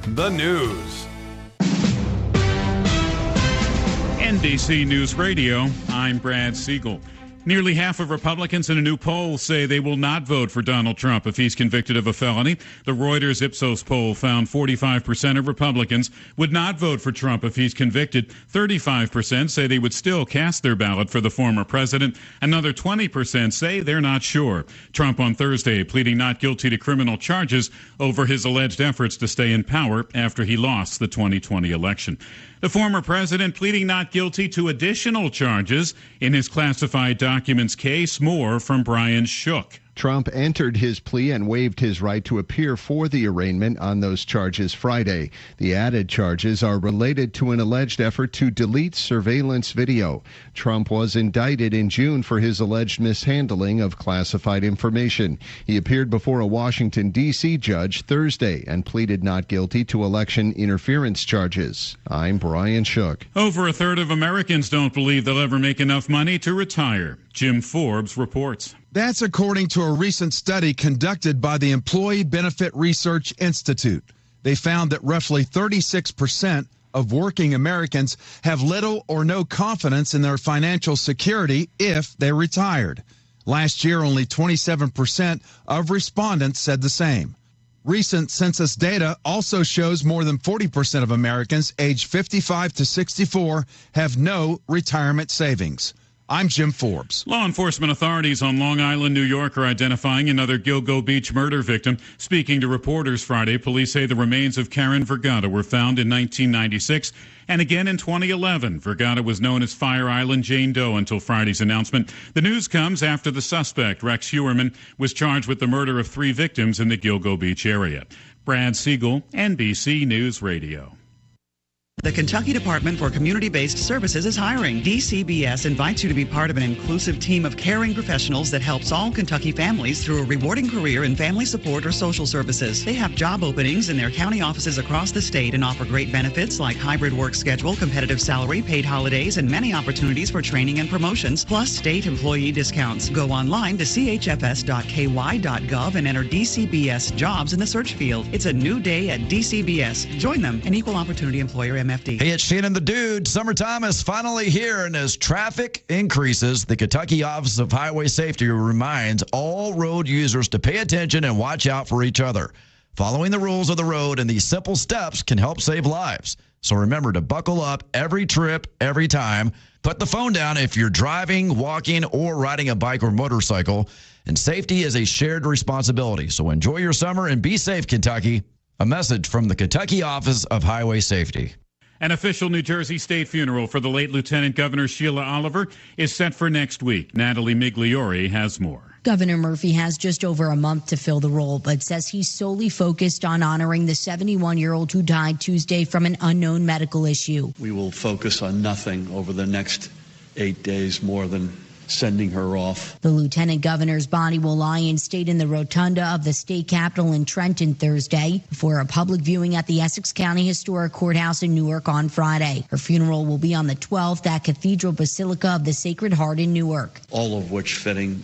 the news. NBC News Radio, I'm Brad Siegel. Nearly half of Republicans in a new poll say they will not vote for Donald Trump if he's convicted of a felony. The Reuters Ipsos poll found 45% of Republicans would not vote for Trump if he's convicted. 35% say they would still cast their ballot for the former president. Another 20% say they're not sure. Trump on Thursday pleading not guilty to criminal charges over his alleged efforts to stay in power after he lost the 2020 election. The former president pleading not guilty to additional charges in his classified documents case. More from Brian Shook. Trump entered his plea and waived his right to appear for the arraignment on those charges Friday. The added charges are related to an alleged effort to delete surveillance video. Trump was indicted in June for his alleged mishandling of classified information. He appeared before a Washington, D.C. judge Thursday and pleaded not guilty to election interference charges. I'm Brian Shook. Over a third of Americans don't believe they'll ever make enough money to retire. Jim Forbes reports. That's according to a recent study conducted by the Employee Benefit Research Institute. They found that roughly 36% of working Americans have little or no confidence in their financial security if they retired. Last year, only 27% of respondents said the same. Recent census data also shows more than 40% of Americans aged 55 to 64 have no retirement savings. I'm Jim Forbes. Law enforcement authorities on Long Island, New York are identifying another Gilgo Beach murder victim. Speaking to reporters Friday, police say the remains of Karen Vergata were found in 1996 and again in 2011. Vergata was known as Fire Island Jane Doe until Friday's announcement. The news comes after the suspect, Rex Hewerman, was charged with the murder of 3 victims in the Gilgo Beach area. Brad Siegel, NBC News Radio. The Kentucky Department for Community-Based Services is hiring. DCBS invites you to be part of an inclusive team of caring professionals that helps all Kentucky families through a rewarding career in family support or social services. They have job openings in their county offices across the state and offer great benefits like hybrid work schedule, competitive salary, paid holidays, and many opportunities for training and promotions, plus state employee discounts. Go online to chfs.ky.gov and enter DCBS jobs in the search field. It's a new day at DCBS. Join them, an equal opportunity employer MFD. Hey, it's Shannon the Dude. Summertime is finally here, and as traffic increases, the Kentucky Office of Highway Safety reminds all road users to pay attention and watch out for each other. Following the rules of the road and these simple steps can help save lives. So remember to buckle up every trip, every time. Put the phone down if you're driving, walking, or riding a bike or motorcycle. And safety is a shared responsibility. So enjoy your summer and be safe, Kentucky. A message from the Kentucky Office of Highway Safety. An official New Jersey state funeral for the late Lieutenant Governor Sheila Oliver is set for next week. Natalie Migliore has more. Governor Murphy has just over a month to fill the role, but says he's solely focused on honoring the 71-year-old who died Tuesday from an unknown medical issue. We will focus on nothing over the next 8 days more than sending her off. The lieutenant governor's body will lie in state in the rotunda of the state capitol in Trenton Thursday before a public viewing at the Essex County Historic Courthouse in Newark on Friday. Her funeral will be on the 12th at Cathedral Basilica of the Sacred Heart in Newark. All of which fitting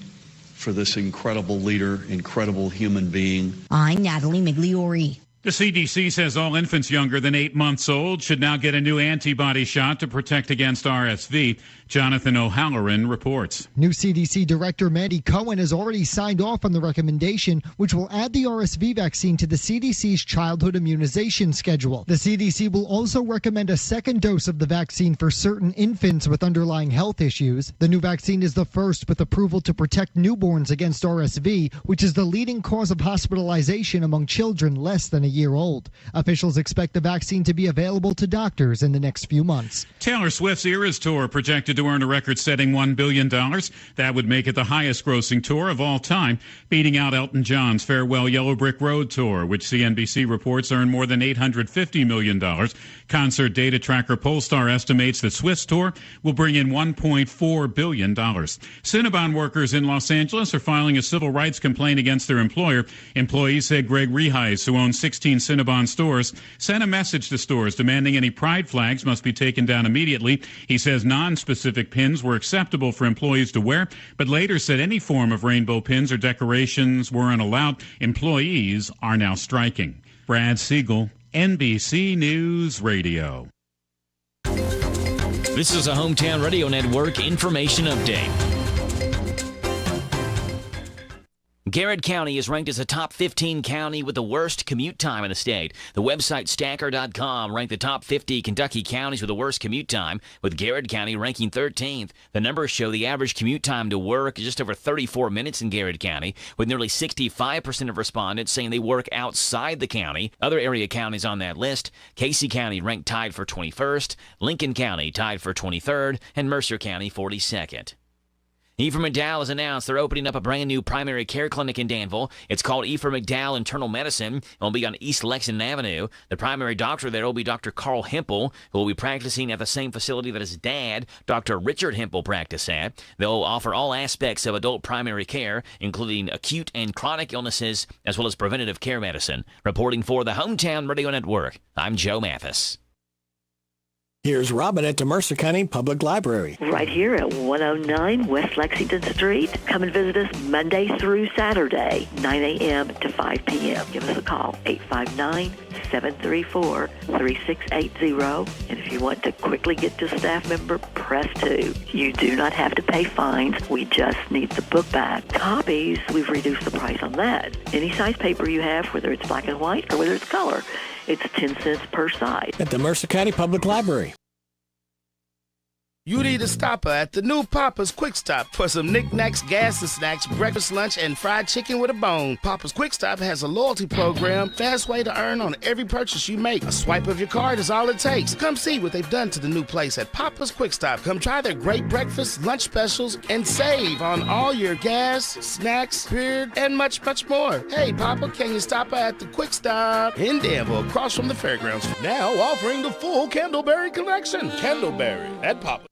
for this incredible leader, incredible human being. I'm Natalie Migliore. The CDC says all infants younger than 8 months old should now get a new antibody shot to protect against RSV. Jonathan O'Halloran reports. New CDC Director Mandy Cohen has already signed off on the recommendation, which will add the RSV vaccine to the CDC's childhood immunization schedule. The CDC will also recommend a second dose of the vaccine for certain infants with underlying health issues. The new vaccine is the first with approval to protect newborns against RSV, which is the leading cause of hospitalization among children less than a year old. Officials expect the vaccine to be available to doctors in the next few months. Taylor Swift's Eras Tour projected to earn a record-setting $1 billion. That would make it the highest-grossing tour of all time, beating out Elton John's Farewell Yellow Brick Road tour, which CNBC reports earned more than $850 million. Concert data tracker Polestar estimates that Swift's tour will bring in $1.4 billion. Cinnabon workers in Los Angeles are filing a civil rights complaint against their employer. Employees say Greg Reheis, who owns 16 Cinnabon stores, sent a message to stores demanding any pride flags must be taken down immediately. He says non-specific pins were acceptable for employees to wear, but later said any form of rainbow pins or decorations weren't allowed. Employees are now striking. Brad Siegel, NBC News Radio. This is a Hometown Radio Network information update. Garrett County is ranked as a top 15 county with the worst commute time in the state. The website Stacker.com ranked the top 50 Kentucky counties with the worst commute time, with Garrett County ranking 13th. The numbers show the average commute time to work is just over 34 minutes in Garrett County, with nearly 65% of respondents saying they work outside the county. Other area counties on that list: Casey County ranked tied for 21st, Lincoln County tied for 23rd, and Mercer County 42nd. Ephraim McDowell has announced they're opening up a brand new primary care clinic in Danville. It's called Ephraim McDowell Internal Medicine. It will be on East Lexington Avenue. The primary doctor there will be Dr. Carl Hempel, who will be practicing at the same facility that his dad, Dr. Richard Hempel, practiced at. They'll offer all aspects of adult primary care, including acute and chronic illnesses, as well as preventative care medicine. Reporting for the Hometown Radio Network, I'm Joe Mathis. Here's Robin at the Mercer County Public Library. Right here at 109 West Lexington Street. Come and visit us Monday through Saturday, 9 a.m. to 5 p.m. Give us a call, 859-734-3680. And if you want to quickly get to a staff member, press 2. You do not have to pay fines. We just need the book back. Copies, we've reduced the price on that. Any size paper you have, whether it's black and white or whether it's color, it's 10 cents per side. At the Mercer County Public Library. You need a stopper at the new Papa's Quick Stop for some knickknacks, gas and snacks, breakfast, lunch, and fried chicken with a bone. Papa's Quick Stop has a loyalty program, fast way to earn on every purchase you make. A swipe of your card is all it takes. Come see what they've done to the new place at Papa's Quick Stop. Come try their great breakfast, lunch specials, and save on all your gas, snacks, beer, and much, much more. Hey, Papa, can you stop at the Quick Stop in Danville, across from the fairgrounds? Now offering the full Candleberry collection. Candleberry at Papa.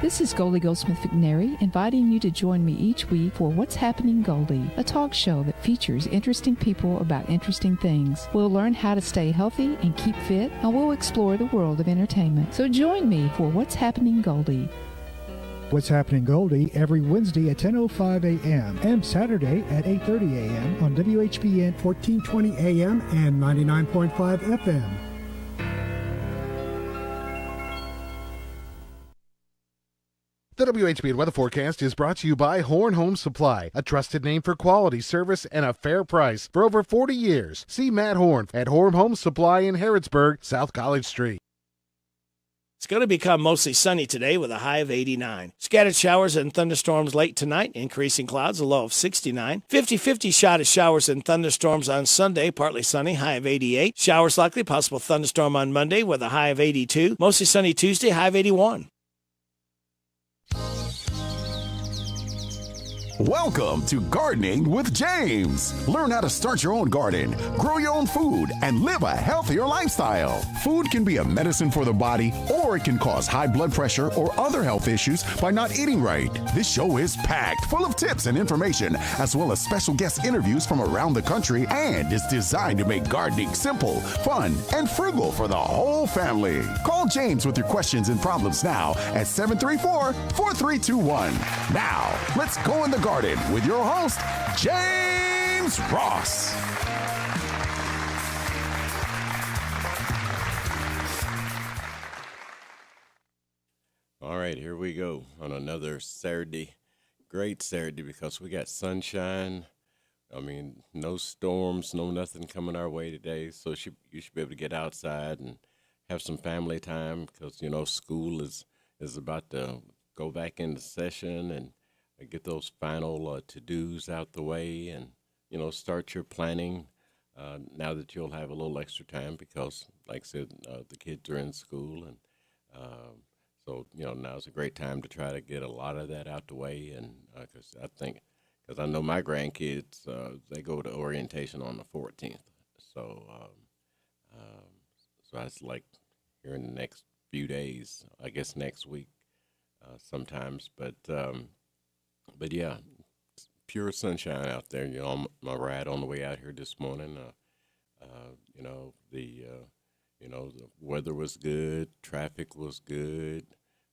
This is Goldie Goldsmith McNary, inviting you to join me each week for What's Happening Goldie, a talk show that features interesting people about interesting things. We'll learn how to stay healthy and keep fit, and we'll explore the world of entertainment. So join me for What's Happening Goldie. What's Happening Goldie every Wednesday at 10:05 a.m. and Saturday at 8:30 a.m. on WHBN 1420 a.m. and 99.5 FM. The WHBN weather forecast is brought to you by Horn Home Supply, a trusted name for quality service and a fair price for over 40 years. See Matt Horn at Horn Home Supply in Harrodsburg, South College Street. It's going to become mostly sunny today with a high of 89. Scattered showers and thunderstorms late tonight, increasing clouds, a low of 69. 50-50 shot of showers and thunderstorms on Sunday, partly sunny, high of 88. Showers likely, possible thunderstorm on Monday with a high of 82. Mostly sunny Tuesday, high of 81. Welcome to Gardening with James. Learn how to start your own garden, grow your own food, and live a healthier lifestyle. Food can be a medicine for the body, or it can cause high blood pressure or other health issues by not eating right. This show is packed full of tips and information, as well as special guest interviews from around the country, and is designed to make gardening simple, fun, and frugal for the whole family. Call James with your questions and problems now at 734-4321. Now, let's go in the garden with your host, James Ross. All right, here we go on another Saturday. Great Saturday because we got sunshine. I mean, no storms, no nothing coming our way today. So you should be able to get outside and have some family time because, you know, school is about to go back into session and get those final to-dos out the way and, you know, start your planning now that you'll have a little extra time because, like I said, the kids are in school. And so, you know, now's a great time to try to get a lot of that out the way. And because I know my grandkids, they go to orientation on the 14th. So, so that's like here in the next few days, I guess next week sometimes. But yeah, pure sunshine out there. You know, on my ride on the way out here this morning, you know, the weather was good, traffic was good,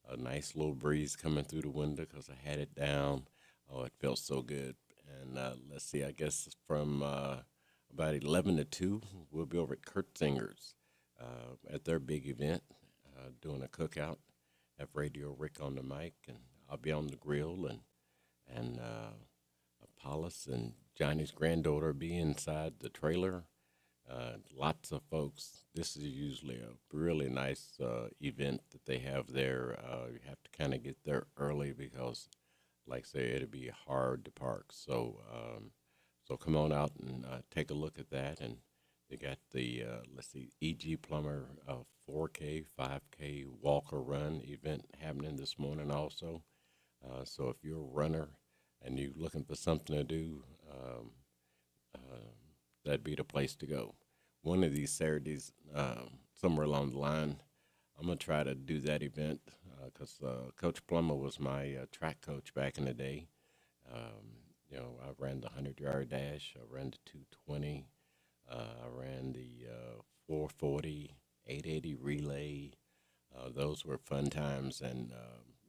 a nice little breeze coming through the window because I had it down. Oh, it felt so good. And let's see, I guess from about 11 to 2, we'll be over at Kurt Singer's at their big event, doing a cookout. Have Radio Rick on the mic, and I'll be on the grill, and Apollos and Johnny's granddaughter be inside the trailer. Lots of folks. This is usually a really nice event that they have there. You have to kind of get there early because, like I say, it'll be hard to park. So so come on out and take a look at that. And they got the, let's see, E.G. Plummer 4K, 5K walk or run event happening this morning also. So if you're a runner and you're looking for something to do, that'd be the place to go. One of these Saturdays, somewhere along the line, I'm going to try to do that event because Coach Plummer was my track coach back in the day. You know, I ran the 100-yard dash. I ran the 220. I ran the 440, 880 relay. Those were fun times, and,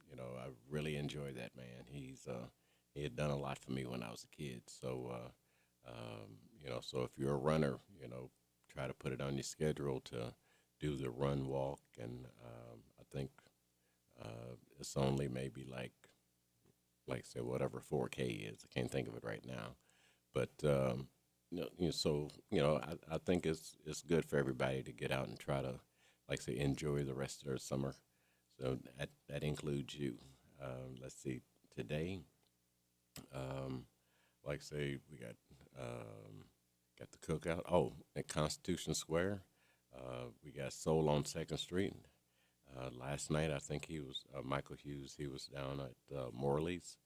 you know, I really enjoyed that, man. He had done a lot for me when I was a kid. So, you know, so if you're a runner, you know, try to put it on your schedule to do the run walk. And I think it's only maybe like say whatever 4K is. I can't think of it right now. But, you know, so, you know, I think it's good for everybody to get out and try to, like say, enjoy the rest of their summer. So that includes you. Let's see, today, like say, we got the cookout. Oh, at Constitution Square, we got Soul on 2nd Street. Last night, I think he was, Michael Hughes, he was down at Morley's.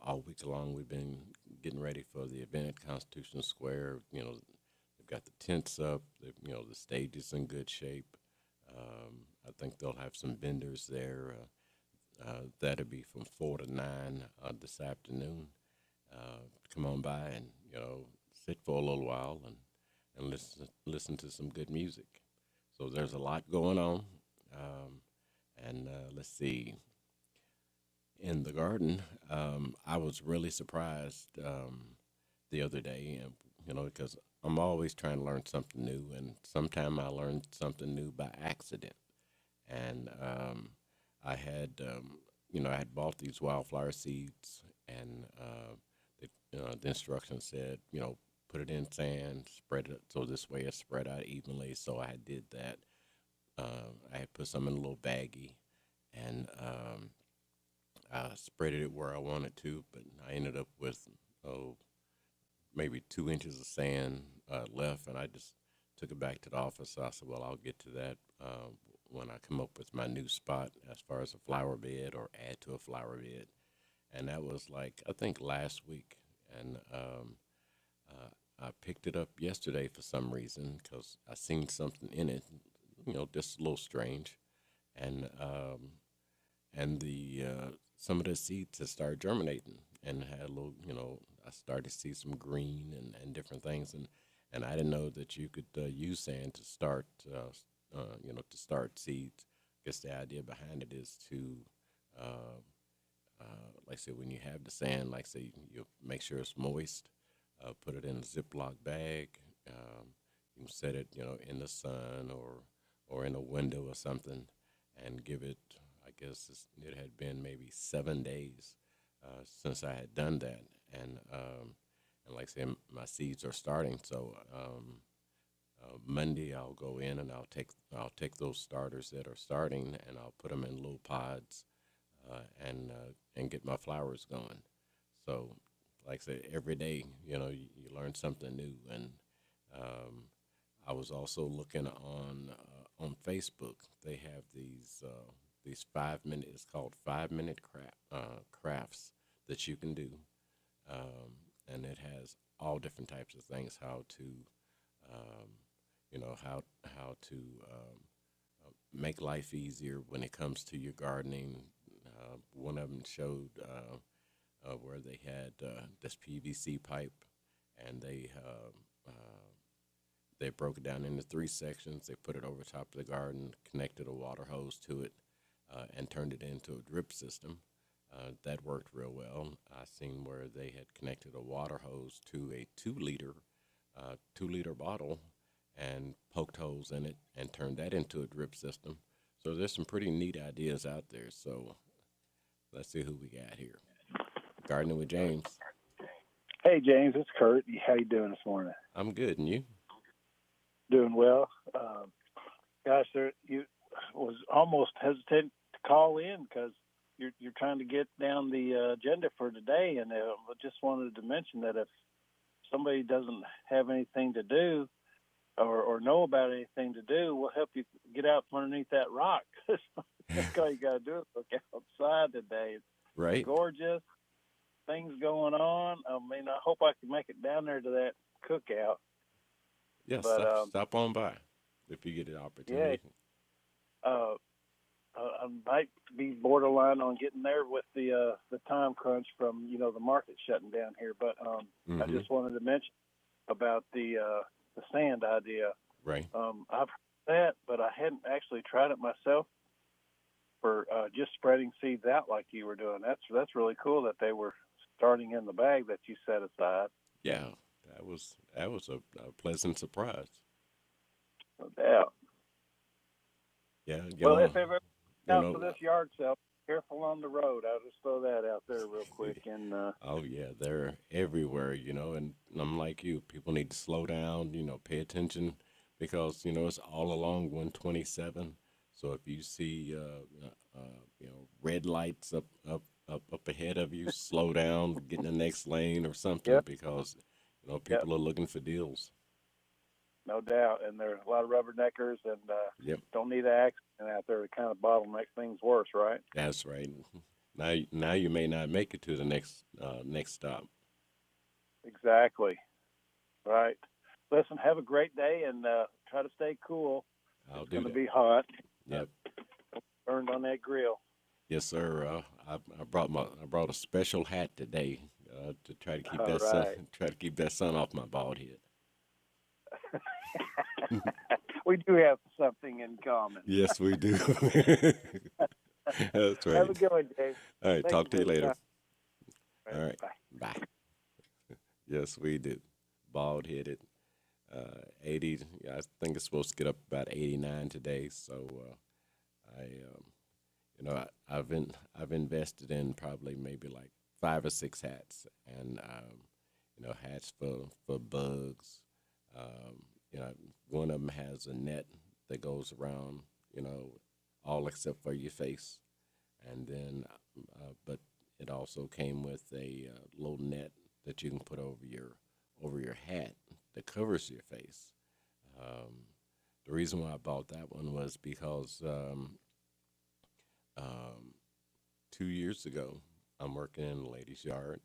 All week long, we've been getting ready for the event at Constitution Square. You know, they've got the tents up. You know, the stage is in good shape. I think they'll have some vendors there. That'll be from 4 to 9 this afternoon. Come on by and, you know, sit for a little while and listen to some good music. So there's a lot going on. And let's see. In the garden, I was really surprised the other day, you know, because I'm always trying to learn something new, and sometimes I learned something new by accident. And I had, you know, I had bought these wildflower seeds, and the instructions said, you know, put it in sand, spread it so this way it's spread out evenly. So I did that. I had put some in a little baggie, and I spread it where I wanted to, but I ended up with, maybe 2 inches of sand left, and I just took it back to the office. So I said, well, I'll get to that when I come up with my new spot as far as a flower bed or add to a flower bed. And that was like, I think last week. And I picked it up yesterday for some reason because I seen something in it, you know, just a little strange. And the some of the seeds had started germinating and had a little, you know, I started to see some green and different things. And I didn't know that you could use sand to start, you know, to start seeds. I guess the idea behind it is to, like say, when you have the sand, like say, you make sure it's moist, put it in a Ziploc bag. You can set it, you know, in the sun or in a window or something, and give it, I guess it had been maybe 7 days since I had done that. And like I say, my seeds are starting. So Monday I'll go in and I'll take those starters that are starting and I'll put them in little pods and get my flowers going. So like I say, every day, you know, you learn something new. And I was also looking on Facebook. They have these 5-minute, it's called 5-minute crafts that you can do. And it has all different types of things, how to, you know, how to make life easier when it comes to your gardening. One of them showed where they had this PVC pipe, and they broke it down into 3 sections. They put it over top of the garden, connected a water hose to it, and turned it into a drip system. That worked real well. I seen where they had connected a water hose to a 2-liter 2-liter bottle and poked holes in it and turned that into a drip system. So there's some pretty neat ideas out there. So let's see who we got here. Gardening with James. Hey, James, it's Kurt. How you doing this morning? I'm good, and you? Doing well. Gosh, you was almost hesitant to call in because you're trying to get down the agenda for today, and I just wanted to mention that if somebody doesn't have anything to do or know about anything to do, we'll help you get out from underneath that rock. That's all you got to do is look outside today. It's right. Gorgeous. Things going on. I mean, I hope I can make it down there to that cookout. Yes, But, stop on by if you get an opportunity. Yeah, I might be borderline on getting there with the time crunch from the market shutting down here. But I just wanted to mention about the sand idea. Right. I've heard that, but I hadn't actually tried it myself. For just spreading seeds out like you were doing. That's really cool that they were starting in the bag that you set aside. Yeah, that was a pleasant surprise. No doubt. Yeah. Well, if ever out for this yard sale, careful on the road. I'll just throw that out there real quick. And oh yeah, they're everywhere. And I'm like you. People need to slow down. Pay attention because it's all along 127. So if you see, red lights up ahead of you, slow down, get in the next lane or something because, people are looking for deals. No doubt, and there are a lot of rubberneckers and don't need an accident out there to kind of bottleneck things worse, right? That's right. Now you may not make it to the next stop. Exactly. Right. Listen, have a great day and try to stay cool. It's going to be hot. Yep. Burned on that grill. Yes, sir. I brought a special hat today to try to keep keep that sun off my bald head. We do have something in common. Yes, we do. That's right. Have a good one, Dave. All right, talk to you later. All right. Bye. Yes, we do. Bald headed. 80. I think it's supposed to get up about 89 today. So, I've invested in probably maybe like 5 or 6 hats, and hats for bugs. One of them has a net that goes around, all except for your face, and then, but it also came with a little net that you can put over your hat that covers your face. The reason why I bought that one was because 2 years ago, I'm working in a lady's yard,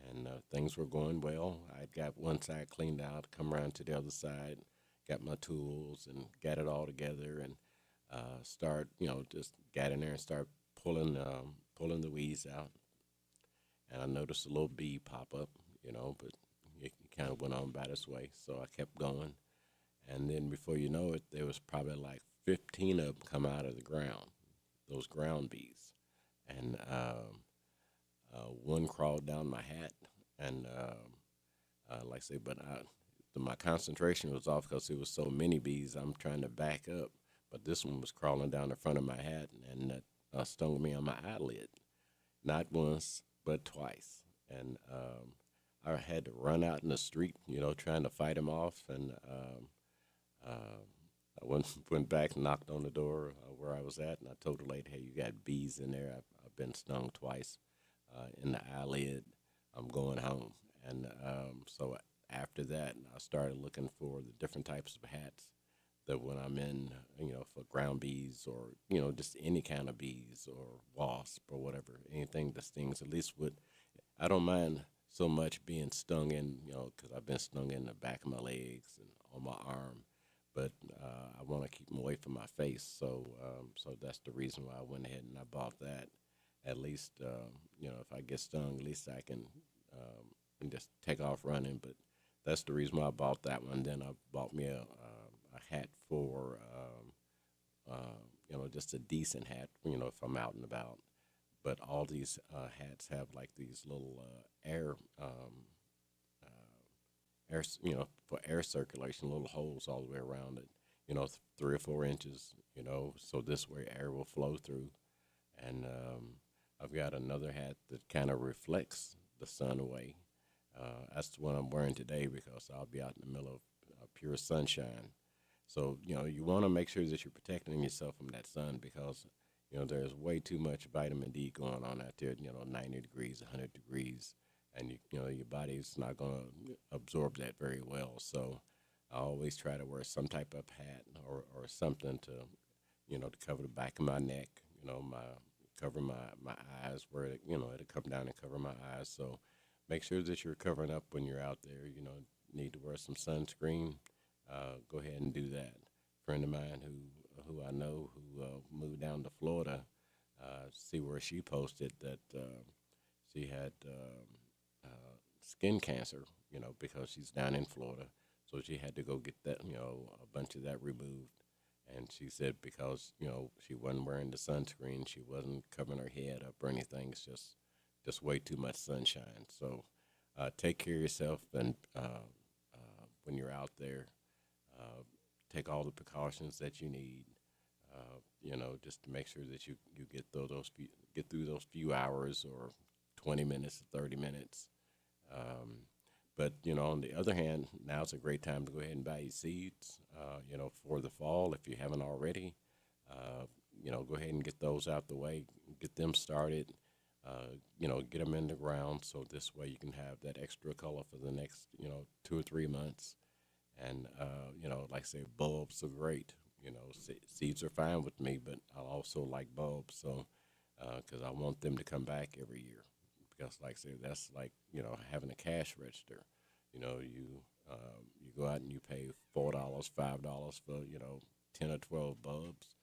and things were going well. I got one side cleaned out, come around to the other side, got my tools, and got it all together, and just got in there and start pulling the weeds out. And I noticed a little bee pop up, but it kind of went on by its way, so I kept going. And then before you know it, there was probably like 15 of them come out of the ground, those ground bees. And one crawled down my hat, and like I say, but my concentration was off because there was so many bees. I'm trying to back up, but this one was crawling down the front of my hat and stung me on my eyelid, not once but twice. And I had to run out in the street, trying to fight him off. And I went back, knocked on the door where I was at, and I told the lady, "Hey, you got bees in there. I've been stung twice in the eyelid. I'm going home." And so after that, I started looking for the different types of hats that when I'm in, for ground bees or, just any kind of bees or wasp or whatever, anything that stings, at least I don't mind so much being stung in, because I've been stung in the back of my legs and on my arm, but I want to keep them away from my face. So that's the reason why I went ahead and I bought that. At least, if I get stung, at least I can just take off running. But that's the reason why I bought that one. Then I bought me a hat for, just a decent hat, if I'm out and about. But all these hats have like these little air air, for air circulation, little holes all the way around it, 3 or 4 inches, so this way air will flow through. And I've got another hat that kind of reflects the sun away. That's the one I'm wearing today because I'll be out in the middle of pure sunshine. So, you want to make sure that you're protecting yourself from that sun because, there's way too much vitamin D going on out there, 90 degrees, 100 degrees, and, your body's not going to absorb that very well. So I always try to wear some type of hat or something to, to cover the back of my neck, cover my eyes where, it'll come down and cover my eyes. So make sure that you're covering up when you're out there, need to wear some sunscreen. Go ahead and do that. A friend of mine who I know who moved down to Florida, see where she posted that she had skin cancer, because she's down in Florida. So she had to go get that, a bunch of that removed. And she said because, she wasn't wearing the sunscreen, she wasn't covering her head up or anything. It's just way too much sunshine. So take care of yourself, and when you're out there, take all the precautions that you need, just to make sure that you get through those few hours or 20 minutes to 30 minutes. But, on the other hand, now's a great time to go ahead and buy your seeds, for the fall if you haven't already. Go ahead and get those out the way, get them started, get them in the ground so this way you can have that extra color for the next, 2 or 3 months. And, like I say, bulbs are great. Seeds are fine with me, but I also like bulbs, so because I want them to come back every year. Because, like I say, that's like, having a cash register. You go out and you pay $4, $5 for, 10 or 12 bulbs.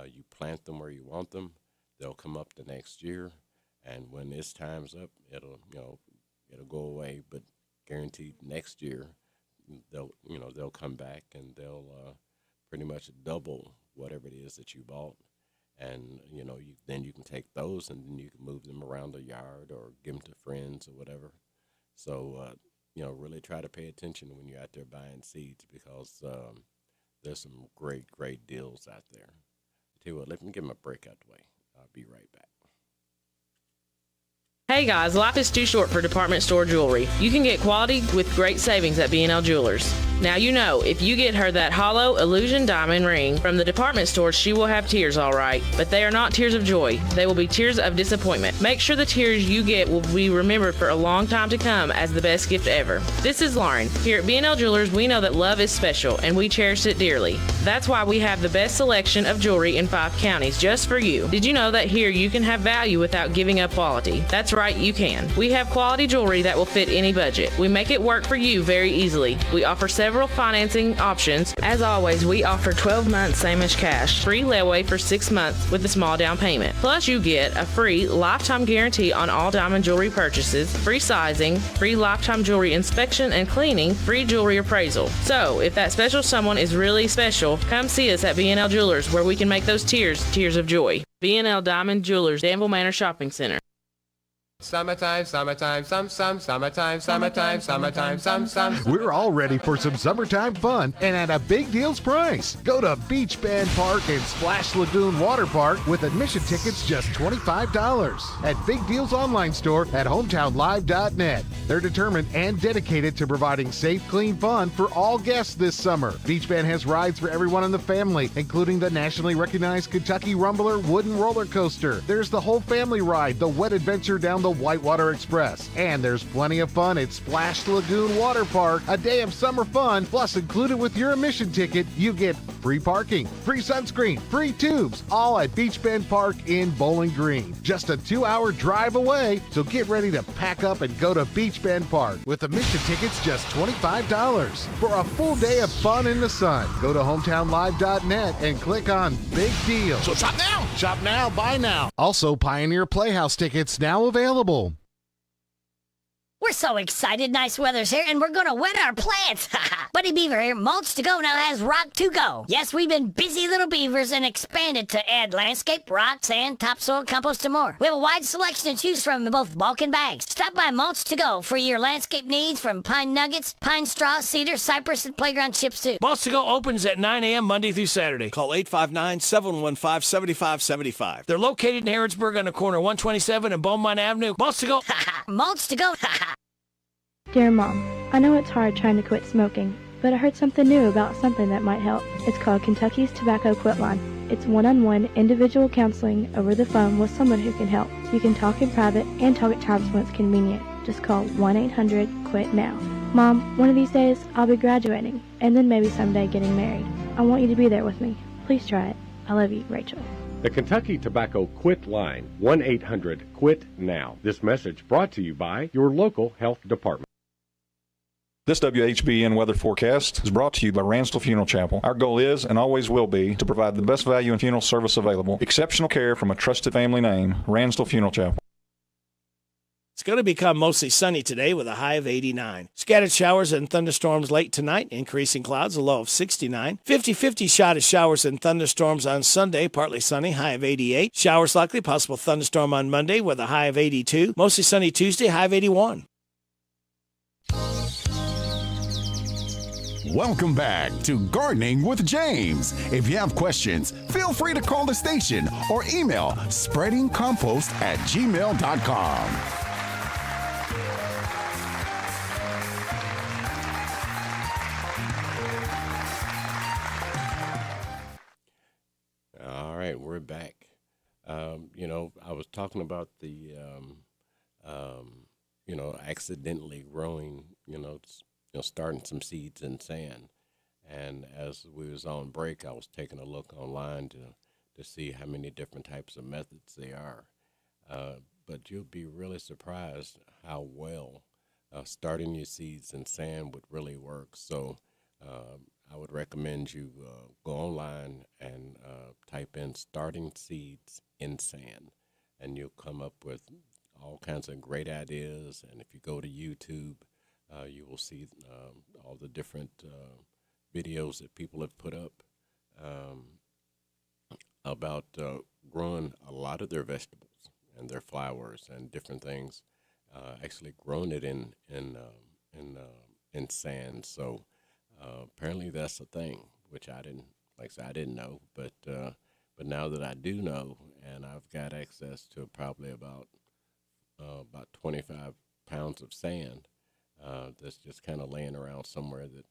You plant them where you want them. They'll come up the next year, and when this time's up, it'll go away. But guaranteed next year, they'll come back and they'll pretty much double whatever it is that you bought. And, then you can take those and then you can move them around the yard or give them to friends or whatever. So, really try to pay attention when you're out there buying seeds because there's some great, great deals out there. I tell you what, let me give them a break out the way. I'll be right back. Hey guys, life is too short for department store jewelry. You can get quality with great savings at B&L Jewelers. Now you know, if you get her that hollow illusion diamond ring from the department store, she will have tears, all right. But they are not tears of joy. They will be tears of disappointment. Make sure the tears you get will be remembered for a long time to come as the best gift ever. This is Lauren. Here at B&L Jewelers, we know that love is special, and we cherish it dearly. That's why we have the best selection of jewelry in 5 counties just for you. Did you know that here you can have value without giving up quality? That's right, you can. We have quality jewelry that will fit any budget. We make it work for you very easily. We offer several financing options. As always, we offer 12 months same as cash, free layaway for 6 months with a small down payment. Plus, you get a free lifetime guarantee on all diamond jewelry purchases, free sizing, free lifetime jewelry inspection and cleaning, free jewelry appraisal. So, if that special someone is really special, come see us at B&L Jewelers where we can make those tears of joy. B&L Diamond Jewelers, Danville Manor Shopping Center. Summertime, summertime, summertime, some. We're all ready for some summertime fun and at a big deals price. Go to Beach Band Park and Splash Lagoon Water Park with admission tickets just $25 at Big Deals online store at hometownlive.net. They're determined and dedicated to providing safe, clean fun for all guests this summer. Beach Band has rides for everyone in the family, including the nationally recognized Kentucky Rumbler wooden roller coaster. There's the whole family ride, the Wet Adventure down the Whitewater Express. And there's plenty of fun at Splash Lagoon Water Park, a day of summer fun, plus included with your admission ticket, you get free parking, free sunscreen, free tubes, all at Beach Bend Park in Bowling Green. Just a 2-hour drive away, so get ready to pack up and go to Beach Bend Park with admission tickets just $25. For a full day of fun in the sun, go to hometownlive.net and click on Big Deal. So shop now! Shop now, buy now. Also, Pioneer Playhouse tickets now available. We're so excited. Nice weather's here, and we're going to wet our plants. Buddy Beaver here. Mulch to Go now has Rock to Go. Yes, we've been busy little beavers and expanded to add landscape, rock, sand, topsoil, compost, and more. We have a wide selection to choose from in both bulk and bags. Stop by Mulch to Go for your landscape needs from pine nuggets, pine straw, cedar, cypress, and playground chips too. Mulch to Go opens at 9 a.m. Monday through Saturday. Call 859-715-7575. They're located in Harrodsburg on the corner of 127 and Beaumont Avenue. Mulch to Go. Mulch to Go. Dear Mom, I know it's hard trying to quit smoking, but I heard something new about something that might help. It's called Kentucky's Tobacco Quit Line. It's one-on-one individual counseling over the phone with someone who can help. You can talk in private and talk at times when it's convenient. Just call 1-800-QUIT-NOW. Mom, one of these days I'll be graduating, and then maybe someday getting married. I want you to be there with me. Please try it. I love you, Rachel. The Kentucky Tobacco Quit Line, 1-800-QUIT-NOW. This message brought to you by your local health department. This WHBN weather forecast is brought to you by Ransdell Funeral Chapel. Our goal is and always will be to provide the best value in funeral service available. Exceptional care from a trusted family name, Ransdell Funeral Chapel. It's going to become mostly sunny today with a high of 89. Scattered showers and thunderstorms late tonight, increasing clouds, a low of 69. 50-50 shot of showers and thunderstorms on Sunday, partly sunny, high of 88. Showers likely, possible thunderstorm on Monday with a high of 82. Mostly sunny Tuesday, high of 81. Welcome back to Gardening with James. If you have questions, feel free to call the station or email spreadingcompost@gmail.com. All right, we're back. I was talking about the, accidentally growing, starting some seeds in sand. And as we was on break, I was taking a look online to see how many different types of methods there are. But you'll be really surprised how well starting your seeds in sand would really work. So I would recommend you go online and type in starting seeds in sand, and you'll come up with all kinds of great ideas. And if you go to YouTube, you will see all the different videos that people have put up about growing a lot of their vegetables and their flowers and different things. Actually, growing it in sand. So apparently that's a thing, which I didn't know. But now that I do know, and I've got access to probably about 25 pounds of sand. That's just kind of laying around somewhere that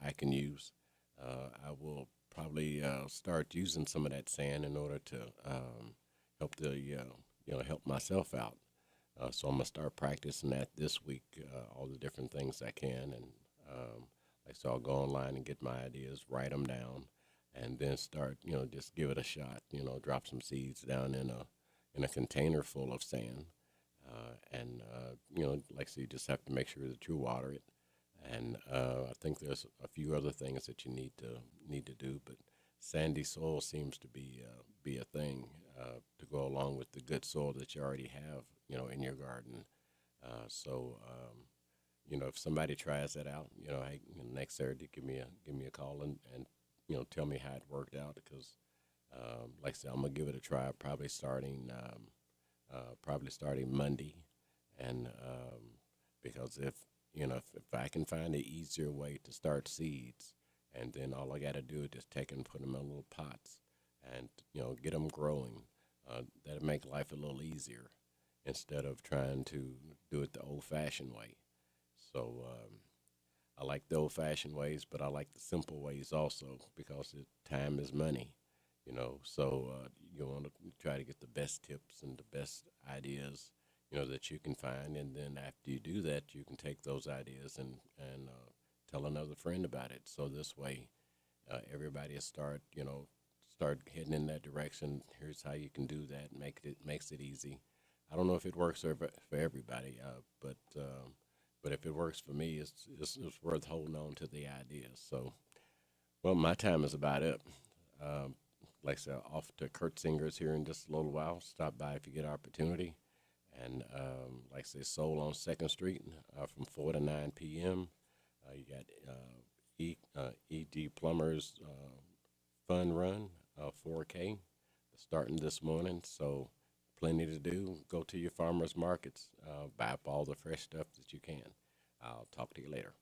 I can use. I will probably start using some of that sand in order to help myself out. So I'm gonna start practicing that this week. All the different things I can, and so I'll go online and get my ideas, write them down, and then start. Just give it a shot. Drop some seeds down in a container full of sand. Like I said, you just have to make sure that you water it. And I think there's a few other things that you need to do, but sandy soil seems to be a thing to go along with the good soil that you already have, in your garden. If somebody tries that out, hey, next Saturday, give me a call and tell me how it worked out, because like I said, I'm gonna give it a try. Probably starting Monday, and because if I can find an easier way to start seeds, and then all I got to do is just take and put them in little pots, and get them growing, that'll make life a little easier instead of trying to do it the old-fashioned way. So I like the old-fashioned ways, but I like the simple ways also, because time is money. So you want to try to get the best tips and the best ideas, that you can find. And then after you do that, you can take those ideas and tell another friend about it. So this way, everybody will start heading in that direction. Here's how you can do that. Makes it easy. I don't know if it works for everybody, but if it works for me, it's worth holding on to the ideas. So, well, my time is about up. Like I said, off to Kurt Singer's here in just a little while. Stop by if you get an opportunity. And like I say, sold on 2nd Street from 4 to 9 p.m. You got E.D. Plumber's Fun Run, 4K, starting this morning. So plenty to do. Go to your farmers markets, buy up all the fresh stuff that you can. I'll talk to you later.